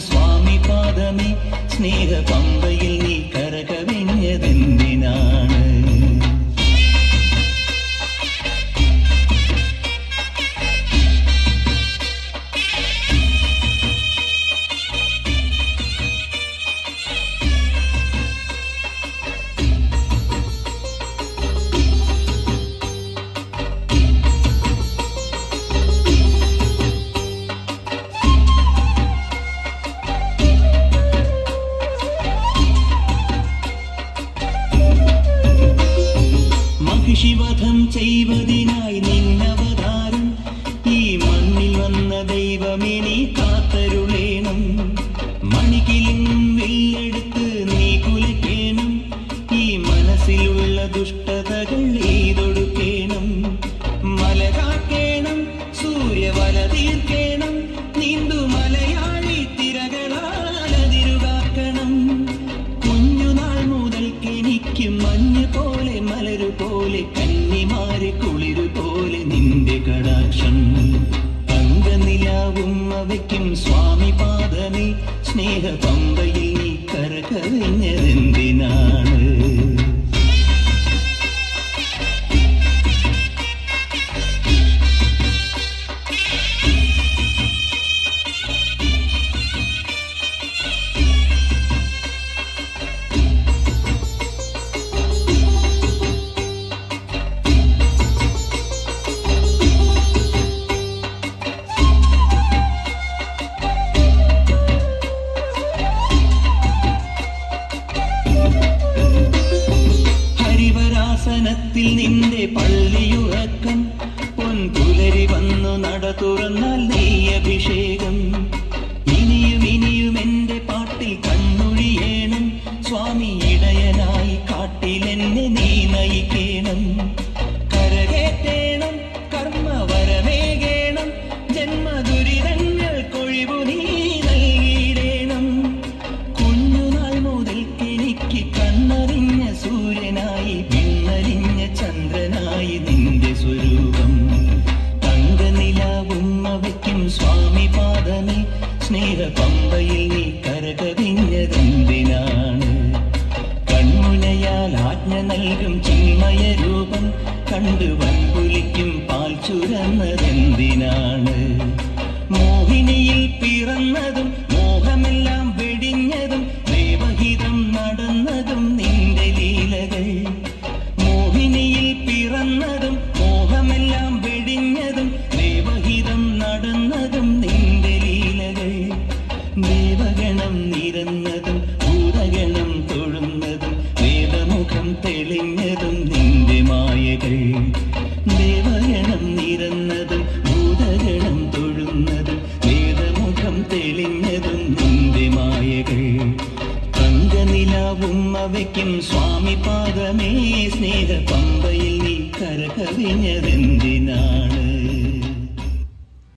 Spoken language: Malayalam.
സ്വാമി പാദമേ സ്നേഹ പമ്പയിൽ നീ കരകവിഞ്ഞതെന്തിനാണ്? മഹിഷിവധം ചെയ്വതിനായി നിന്നവതാരം ഈ മണ്ണിൽ വന്ന ദൈവമേ നീ കാത്തരുളേണം. മണികിലും വില്ലെടുത്ത് നീ കുലയ്ക്കേണം. ഈ മനസ്സിലുള്ള ദുഷ്ടതകൾ എയ്തൊടുക്കേണം. മല കാക്കേണം, സൂര്യവല തീർക്കേണം. നീന്തു മലയാളി തിരകളാലതിരുകാക്കണം. കുഞ്ഞുനാൾ മുതൽക്കെനിക്ക് മഞ്ഞ് പോലെ മലരു പോലെ കന്നിമാരെ കുളിരു പോലെ നിന്റെ കടാക്ഷം. അംഗനിലാവും അവയ്ക്കും സ്വാമി പാദമേ സ്നേഹ പമ്പയിൽ നീ കരകവിഞ്ഞതെന്തിനാണ്? ത്തിൽ നിന്റെ പള്ളിയുറക്കം പൊൻപുലരി വന്നു നട തുറന്നാൽ നീ അഭിഷേകം. ഇനിയും ഇനിയും എന്റെ പാട്ടിൽ കണ്ണൊഴിയേണം. സ്വാമി ഇടയനായി കാട്ടിലെന്നെ നീ നയിക്കേണം. കരകേറ്റേണം, കർമ്മവരമേകേണം. ജന്മദുരിതങ്ങൾക്കൊഴിവു നീ നൽകിയിടേണം. കുഞ്ഞുനാൾ മുതൽക്കെനിക്ക് കണ്ണറിഞ്ഞ സൂര്യനായി ചന്ദ്രനായി നിന്റെ സ്വരൂപം. തങ്കനിലാവും അവയ്ക്കും സ്വാമി പാദമേ സ്നേഹ പമ്പയിൽ നീ കരകവിഞ്ഞതെന്തിനാണ്? കൺമുനയാൽ ആജ്ഞ നൽകും ചിന്മയ രൂപം കണ്ടു വൻപുലിക്കും പാൽ ചുരന്നതെന്തിനാണ്? മോഹിനിയിൽ പിറന്നതും മോഹമെല്ലാം വെടിഞ്ഞതും ദേവഹിതം നടന്നതും നിന്റെ ലീലകൾ. മോഹിനിയിൽ പിറന്നതും മോഹമെല്ലാം വെടിഞ്ഞതും ദേവഹിതം നടന്നതും നിന്റെ ലീലകൾ. ദേവഗണം നിരന്നതും ഭൂതഗണം തൊഴുന്നതും വേദമുഖം തെളിഞ്ഞതും നിന്റെ മായകൾ. ദേവഗണം നിരന്നതും ഭൂതഗണം തൊഴുന്നതും വേദമുഖം തെളിഞ്ഞതും നിന്റെ മായകൾ. അംഗനിലാവും അവയ്ക്കും സ്വാമി പാദമേ സ്നേഹ പമ്പയിൽ നീ കരകവിഞ്ഞതെന്തിനാ?